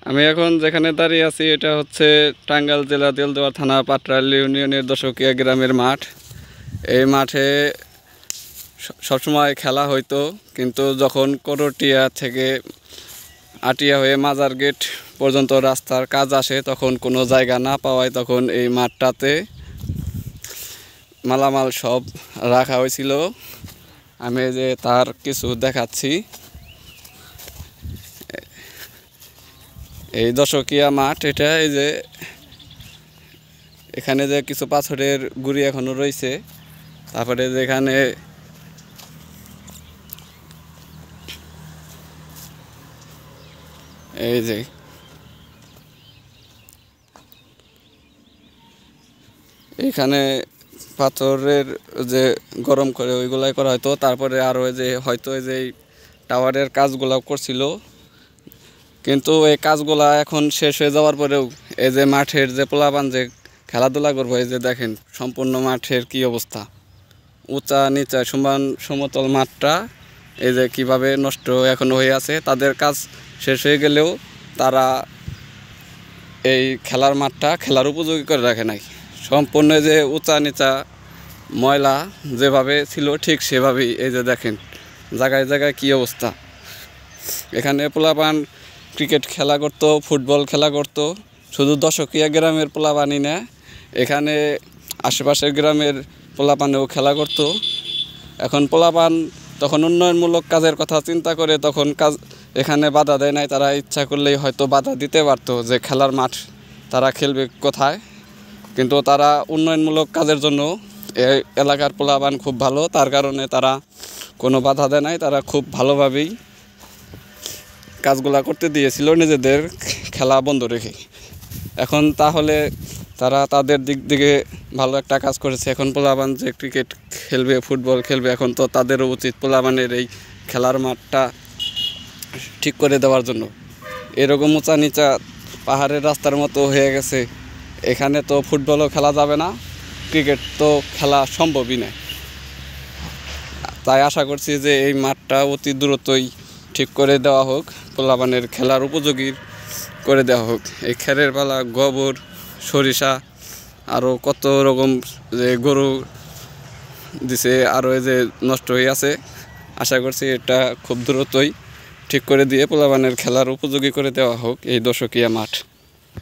আমি এখন যেখানে দাঁড়িয়ে আছি এটা হচ্ছে টাঙ্গাইল জেলা দেলদুয়ার থানা পাটরাইল ইউনিয়নের দশকিয়া গ্রামের মাঠ। এই মাঠে সবসময় খেলা হইতো, কিন্তু যখন করটিয়া থেকে আটিয়া হয়ে মাজার গেট পর্যন্ত রাস্তার কাজ আসে তখন কোনো জায়গা না পাওয়ায় তখন এই মাঠটাতে মালামাল সব রাখা হয়েছিল। আমি যে তার কিছু দেখাচ্ছি। এই দশকিয়া মাঠ এটা, এই যে এখানে যে কিছু পাথরের গুঁড়ি এখনো রয়েছে, তারপরে যেখানে এই যে এখানে পাথরের যে গরম করে ওইগুলাই করা হয়তো। তারপরে আরও যে হয়তো এই যে টাওয়ারের কাজগুলো করছিল, কিন্তু এই কাজগুলা এখন শেষ হয়ে যাওয়ার পরেও এই যে মাঠের যে পোলাপান যে খেলাধুলা করবো, এই যে দেখেন সম্পূর্ণ মাঠের কি অবস্থা, উঁচা নিচা সমান সমতল মাঠটা এই যে কিভাবে নষ্ট এখনো হয়ে আছে। তাদের কাজ শেষ হয়ে গেলেও তারা এই খেলার মাঠটা খেলার উপযোগী করে রাখে নাই। সম্পূর্ণ যে উঁচা নিচা ময়লা যেভাবে ছিল ঠিক সেভাবেই এই যে দেখেন জায়গায় জায়গায় কী অবস্থা। এখানে পোলাপান ক্রিকেট খেলা করতো, ফুটবল খেলা করতো, শুধু দশকিয়া গ্রামের পোলাপানই না, এখানে আশেপাশের গ্রামের পোলাপানেও খেলা করতো। এখন পোলাপান তখন উন্নয়নমূলক কাজের কথা চিন্তা করে তখন কাজ এখানে বাধা দেয় নাই। তারা ইচ্ছা করলেই হয়তো বাধা দিতে পারতো যে খেলার মাঠ তারা খেলবে কোথায়, কিন্তু তারা উন্নয়নমূলক কাজের জন্য এই এলাকার পোলাপান খুব ভালো, তার কারণে তারা কোনো বাধা দেয় নাই। তারা খুব ভালোভাবেই কাজগুলা করতে দিয়েছিল নিজেদের খেলা বন্ধ রেখে। এখন তাহলে তারা তাদের দিক থেকে ভালো একটা কাজ করেছে। এখন পোলাপান যে ক্রিকেট খেলবে, ফুটবল খেলবে, এখন তো তাদেরও উচিত পোলাপানের এই খেলার মাঠটা ঠিক করে দেওয়ার জন্য। এরকম উঁচা নিচা পাহাড়ের রাস্তার মতো হয়ে গেছে, এখানে তো ফুটবলও খেলা যাবে না, ক্রিকেট তো খেলা সম্ভবই নয়। তাই আশা করছি যে এই মাঠটা অতি দ্রুতই ঠিক করে দেওয়া হোক, পোলাপানের খেলার উপযোগী করে দেওয়া হোক। এই খেরের পালা, গোবর, সরিষা, আরও কত রকম যে গরু দিছে, আরও এই যে নষ্ট হয়ে আছে। আশা করছি এটা খুব দ্রুতই ঠিক করে দিয়ে পোলাপানের খেলার উপযোগী করে দেওয়া হোক এই দশকিয়া মাঠ।